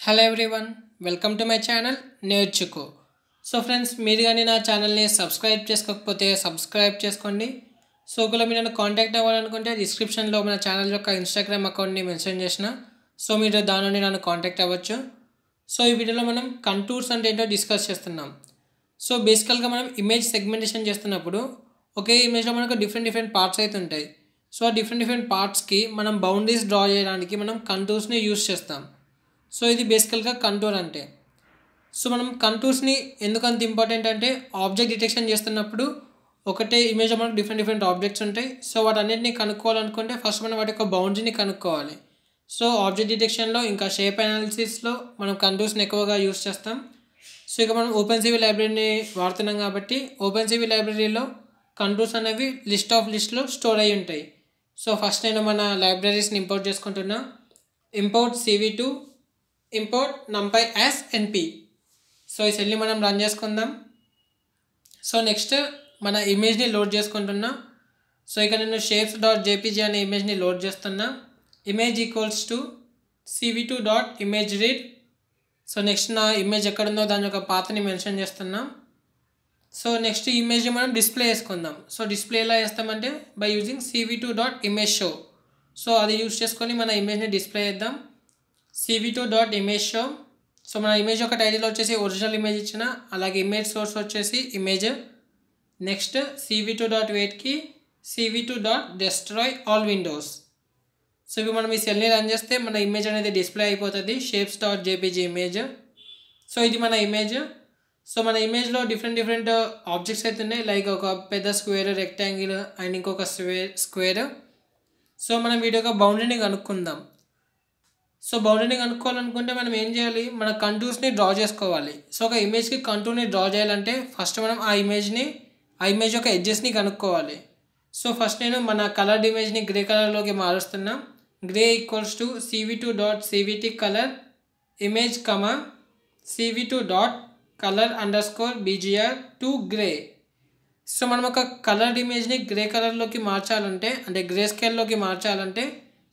Hello everyone, welcome to my channel నేర్చుకో. So friends, మీరు కానీ నా ఛానల్ని సబ్స్క్రైబ్ చేసుకోకపోతే సబ్స్క్రైబ్ చేసుకోండి. సో ఒకవేళ మీరు నన్ను కాంటాక్ట్ అవ్వాలనుకుంటే డిస్క్రిప్షన్లో మన ఛానల్ యొక్క ఇన్స్టాగ్రామ్ అకౌంట్ని మెన్షన్ చేసిన, సో మీరు దాని నుండి నన్ను కాంటాక్ట్ అవ్వచ్చు. సో ఈ వీడియోలో మనం కంటూర్స్ అంటే ఏంటో డిస్కస్ చేస్తున్నాం. సో బేసికల్గా మనం ఇమేజ్ సెగ్మెంటేషన్ చేస్తున్నప్పుడు ఒకే ఇమేజ్లో మనకు డిఫరెంట్ పార్ట్స్ అయితే ఉంటాయి. సో ఆ డిఫరెంట్ పార్ట్స్కి మనం బౌండరీస్ డ్రా చేయడానికి మనం కంటూర్స్ని యూస్ చేస్తాం. సో ఇది బేసికల్గా కంటూర్ అంటే. సో మనం కంటూర్స్ని ఎందుకు అంత ఇంపార్టెంట్ అంటే, ఆబ్జెక్ట్ డిటెక్షన్ చేస్తున్నప్పుడు ఒకటే ఇమేజ్లో మనకు డిఫరెంట్ ఆబ్జెక్ట్స్ ఉంటాయి. సో వాటన్నిటిని కనుక్కోవాలనుకుంటే ఫస్ట్ మనం వాటి యొక్క బౌండరీని కనుక్కోవాలి. సో ఆబ్జెక్ట్ డిటెక్షన్లో ఇంకా షేప్ అనాలిసిస్లో మనం కంటూర్స్ని ఎక్కువగా యూస్ చేస్తాం. సో ఇక మనం ఓపెన్సివి లైబ్రరీని వాడుతున్నాం కాబట్టి ఓపెన్సివి లైబ్రరీలో కంటూర్స్ అనేవి లిస్ట్లో స్టోర్ అయి ఉంటాయి. సో ఫస్ట్ నేను మన లైబ్రరీస్ని ఇంపోర్ట్ చేసుకుంటున్నా. Import CV2 import numpy as np. So ఈ సెల్ని మనం రన్ చేసుకుందాం. సో నెక్స్ట్ మన ఇమేజ్ని లోడ్ చేసుకుంటున్నా. సో ఇక నేను shapes.jpg అనే ఇమేజ్ని లోడ్ చేస్తున్నా. Image equals to cv2.imageRead. So next నా ఇమేజ్ ఎక్కడుందో దాని యొక్క పాత్ని మెన్షన్ చేస్తున్నా. సో నెక్స్ట్ ఇమేజ్ని మనం డిస్ప్లే చేసుకుందాం. సో డిస్ప్లే ఎలా చేస్తామంటే బై యూజింగ్ cv2.imageShow. సో అది యూజ్ చేసుకొని మన ఇమేజ్ని డిస్ప్లే చేద్దాం. cv2.imageShow. సో మన ఇమేజ్ యొక్క టైటిల్ వచ్చేసి ఒరిజినల్ ఇమేజ్ ఇచ్చిన, అలాగే ఇమేజ్ సోర్స్ వచ్చేసి ఇమేజ్. నెక్స్ట్ cv2.waitకి cv2.destroy all windows. సో ఇవి మనం ఈ సెల్ని రన్ చేస్తే మన ఇమేజ్ అనేది డిస్ప్లే అయిపోతుంది, shapes.jpg ఇమేజ్. సో ఇది మన ఇమేజ్. సో మన ఇమేజ్లో డిఫరెంట్ ఆబ్జెక్ట్స్ అయితే ఉన్నాయి, లైక్ ఒక పెద్ద స్క్వేర్, రెక్టాంగిల్ అండ్ ఇంకొక స్క్వేర్. సో మనం వీటి యొక్క బౌండరీని కనుక్కుందాం. సో బౌండరీని కనుక్కోవాలనుకుంటే మనం ఏం చేయాలి, మన కంటూర్స్ని డ్రా చేసుకోవాలి. సో ఒక ఇమేజ్కి కంటూర్ని డ్రా చేయాలంటే ఫస్ట్ మనం ఆ ఇమేజ్ యొక్క ఎడ్జెస్ని కనుక్కోవాలి. సో ఫస్ట్ నేను మన కలర్డ్ ఇమేజ్ని గ్రే కలర్లోకి మారుస్తున్నా. Grey equals to cv2.cvt colour image cv2.color_bgr to grey. So మనం ఒక కలర్డ్ ఇమేజ్ని గ్రే కలర్లోకి మార్చాలంటే, అంటే గ్రే స్కేల్లోకి మార్చాలంటే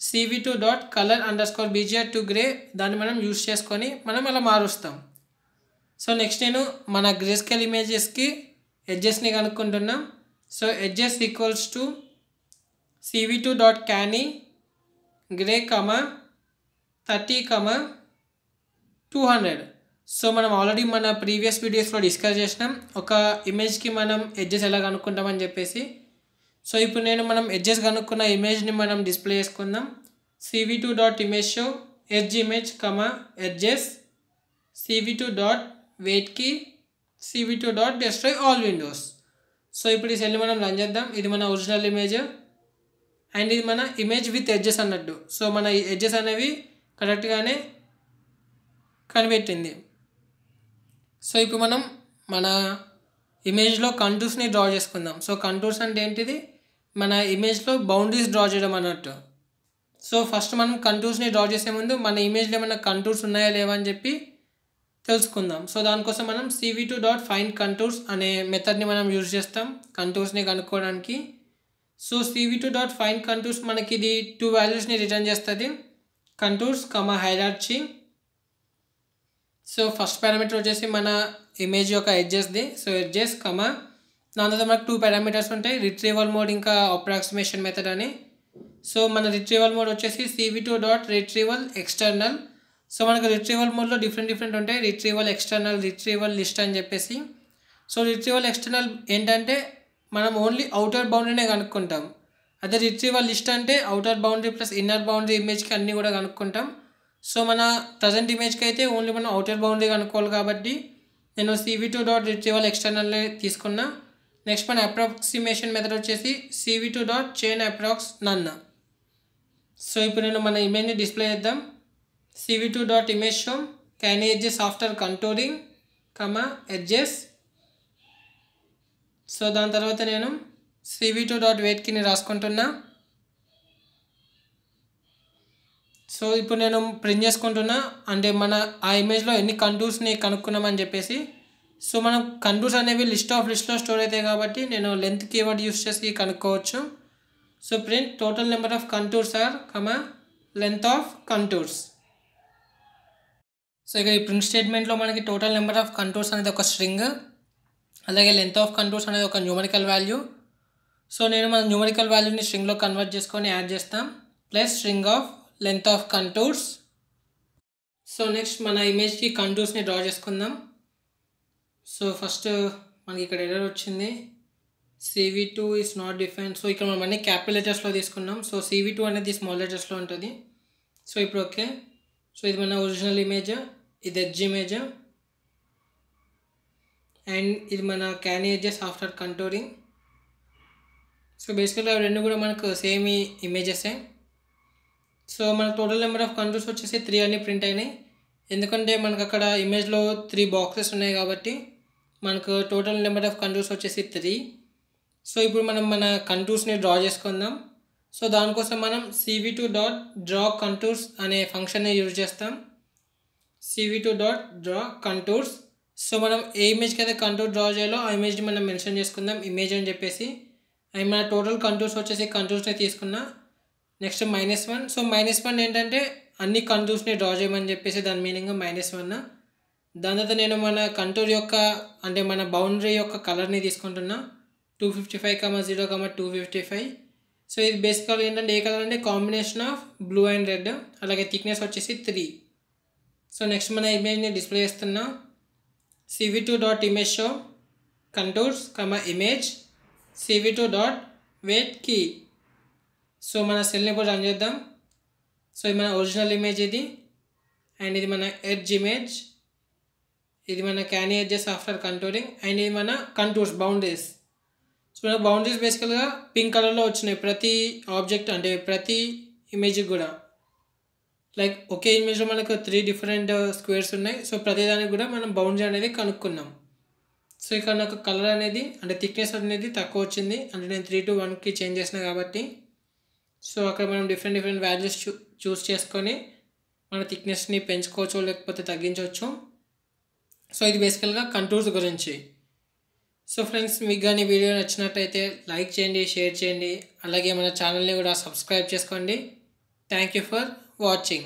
cv2.color_bgr to గ్రే దాన్ని మనం యూస్ చేసుకొని మనం అలా మారుస్తాం. సో నెక్స్ట్ నేను మన గ్రే స్కేల్ ఇమేజెస్కి ఎడ్జెస్ని కనుక్కుంటున్నాం. So edges equals to cv2.canny grey 30, 200. So మనం ఆల్రెడీ మన ప్రీవియస్ వీడియోస్లో డిస్కస్ చేసినాం ఒక ఇమేజ్కి మనం ఎడ్జెస్ ఎలా కనుక్కుంటామని చెప్పేసి. సో ఇప్పుడు మనం ఎడ్జెస్ కనుక్కున్న ఇమేజ్ని మనం డిస్ప్లే చేసుకుందాం. cv2.imageShow edge image, edges cv2.waitకి cv2.destroy all windows. So ఇప్పుడు ఈ సెల్ని మనం రన్ చేద్దాం. ఇది మన ఒరిజినల్ ఇమేజ్ అండ్ ఇది మన ఇమేజ్ విత్ ఎడ్జెస్ అన్నట్టు. సో మన ఎడ్జెస్ అనేవి కరెక్ట్గానే కనిపెట్టింది. సో ఇప్పుడు మనం మన ఇమేజ్లో కంటూర్స్ని డ్రా చేసుకుందాం. సో కంటూర్స్ అంటే ఏంటిది, మన ఇమేజ్లో బౌండరీస్ డ్రా చేయడం అన్నట్టు. సో ఫస్ట్ మనం కంటూర్స్ని డ్రా చేసే ముందు మన ఇమేజ్లో ఏమైనా కంటూర్స్ ఉన్నాయా లేవా అని చెప్పి తెలుసుకుందాం. సో దానికోసం మనం cv2.findContours అనే మెథడ్ని మనం యూజ్ చేస్తాం కంటూర్స్ని కనుక్కోవడానికి. సో cv2.findContours మనకి ఇది 2 వాల్యూస్ని రిటర్న్ చేస్తుంది, కంటూర్స్ హైరార్చీ. సో ఫస్ట్ పారామీటర్ వచ్చేసి మన ఇమేజ్ యొక్క ఎడ్జెస్ది. సో ఎడ్జెస్ దాని తర్వాత మనకు 2 పారామీటర్స్ ఉంటాయి, రిట్రీవల్ మోడ్ ఇంకా అప్రాక్సిమేషన్ మెథడ్ అని. సో మన రిట్రీవల్ మోడ్ వచ్చేసి cv2.retrieval external. సో మనకు రిట్రీవల్ మోడ్లో డిఫరెంట్ ఉంటాయి, రిట్రీవల్ ఎక్స్టర్నల్, రిట్రీవల్ లిస్ట్ అని చెప్పేసి. సో రిట్రీవల్ ఎక్స్టర్నల్ ఏంటంటే మనం ఓన్లీ అవుటర్ బౌండరీనే కనుక్కుంటాం. అదే రిట్రీవల్ లిస్ట్ అంటే outer boundary plus inner boundary ఇమేజ్కి అన్నీ కూడా కనుక్కుంటాం. సో మన ప్రజెంట్ ఇమేజ్కి అయితే ఓన్లీ మనం అవుటర్ బౌండరీ కనుక్కోవాలి కాబట్టి నేను cv2.retrieval external తీసుకున్నా. నెక్స్ట్ మన అప్రాక్సిమేషన్ మెథడ్ వచ్చేసి cv2.chainApprox none. సో ఇప్పుడు నేను మన ఇమేజ్ని డిస్ప్లే చేద్దాం. cv2.imageShow canny edges after contouring, edges. So దాని తర్వాత నేను cv2.waitకి రాసుకుంటున్నా. సో ఇప్పుడు నేను ప్రింట్ చేసుకుంటున్నా, అంటే మన ఆ ఇమేజ్లో ఎన్ని కంటూర్స్ని కనుక్కున్నామని చెప్పేసి. సో మనం కంటూర్స్ అనేవి లిస్ట్లో స్టోర్ అవుతాయి కాబట్టి నేను లెంత్ కీవర్డ్ యూస్ చేసి కనుక్కోవచ్చు. So print total number of contours or length of contours. So ఇక్కడ ఈ ప్రింట్ స్టేట్మెంట్లో మనకి టోటల్ నెంబర్ ఆఫ్ కంటూర్స్ అనేది ఒక స్ట్రింగ్, అలాగే లెంత్ ఆఫ్ కంటూర్స్ అనేది ఒక న్యూమరికల్ వాల్యూ. సో నేను మన న్యూమరికల్ వాల్యూని స్ట్రింగ్లో కన్వర్ట్ చేసుకొని యాడ్ చేస్తాం, plus string of length of contours. So next మన ఇమేజ్కి కంటూర్స్ని డ్రా చేసుకుందాం. సో ఫస్ట్ మనకి ఇక్కడ ఎర్రర్ వచ్చింది, CV2 is not defined. So ఇక్కడ మనం అన్ని క్యాపిటల్ లెటర్స్లో తీసుకున్నాం. సో CV2 అనేది స్మాల్ లెటర్స్లో ఉంటుంది. సో ఇప్పుడు ఓకే. సో ఇది మన ఒరిజినల్ ఇమేజ్, ఇది ఎడ్జ్ ఇమేజ్, అండ్ ఇది మన క్యాన్ ఎడ్జెస్ ఆఫ్టర్ కంటూరింగ్. సో బేసికల్గా రెండు కూడా మనకు సేమ్ ఇమేజెసే. సో మన టోటల్ నెంబర్ ఆఫ్ కంటూర్స్ వచ్చేసి 3 అని ప్రింట్ అయినాయి, ఎందుకంటే మనకు అక్కడ ఇమేజ్లో 3 బాక్సెస్ ఉన్నాయి కాబట్టి మనకు టోటల్ నెంబర్ ఆఫ్ కంటూర్స్ వచ్చేసి 3. సో ఇప్పుడు మనం మన కంటూర్స్ని డ్రా చేసుకుందాం. సో దానికోసం మనం CV2.draw contours అనే ఫంక్షన్ని యూజ్ చేస్తాం. CV2.draw contours. సో మనం ఏ ఇమేజ్కి అయితే కంటూర్ డ్రా చేయాలో ఆ ఇమేజ్ని మనం మెన్షన్ చేసుకుందాం, ఇమేజ్ అని చెప్పేసి. అండ్ మన టోటల్ కంటూర్స్ వచ్చేసి కంటూర్స్ని తీసుకున్నా. నెక్స్ట్ -1. సో -1 ఏంటంటే అన్ని కంటూర్స్ని డ్రా చేయమని చెప్పేసి దాని మీనింగ్ -1. దాని తర్వాత నేను మన కంటూర్ యొక్క అంటే మన బౌండరీ యొక్క కలర్ని తీసుకుంటున్నా, 255,0,255. సో ఇది బేసికల్గా ఏంటంటే ఏ కలర్ అంటే combination of blue and red, అలాగే థిక్నెస్ వచ్చేసి 3. సో నెక్స్ట్ మన ఇమేజ్ని డిస్ప్లే చేస్తున్నా, CV2.image show contours, image, CV2.weight key. So మన సెల్ని ఇప్పుడు రన్ చేద్దాం. సో ఇది మన ఒరిజినల్ ఇమేజ్ ఇది, అండ్ ఇది మన ఎడ్జ్ ఇమేజ్, ఇది మన క్యానీ ఎడ్జెస్ ఆఫ్టర్ కంటూరింగ్, అండ్ ఇది మన కంటూర్స్ బౌండరీస్. సో మన బౌండరీస్ బేసికల్గా పింక్ కలర్లో వచ్చినాయి ప్రతి ఆబ్జెక్ట్, అంటే ప్రతి ఇమేజ్కి కూడా. లైక్ ఒకే ఇమేజ్లో మనకు 3 డిఫరెంట్ స్క్వేర్స్ ఉన్నాయి. సో ప్రతిదానికి కూడా మనం బౌండరీ అనేది కనుక్కున్నాం. సో ఇక్కడ నాకు కలర్ అనేది అంటే థిక్నెస్ అనేది తక్కువ వచ్చింది, అంటే నేను 3 to 1కి చేంజ్ చేసిన కాబట్టి. సో అక్కడ మనం డిఫరెంట్ వాల్యూస్ చూస్ చేసుకొని మన థిక్నెస్ని పెంచుకోవచ్చు లేకపోతే తగ్గించవచ్చు. సో ఇది బేసికల్గా కంటూర్స్ గురించి. సో ఫ్రెండ్స్, మీకు కానీ వీడియో నచ్చినట్టయితే లైక్ చేయండి, షేర్ చేయండి, అలాగే మన ఛానల్ని కూడా సబ్స్క్రైబ్ చేసుకోండి. Thank you for watching.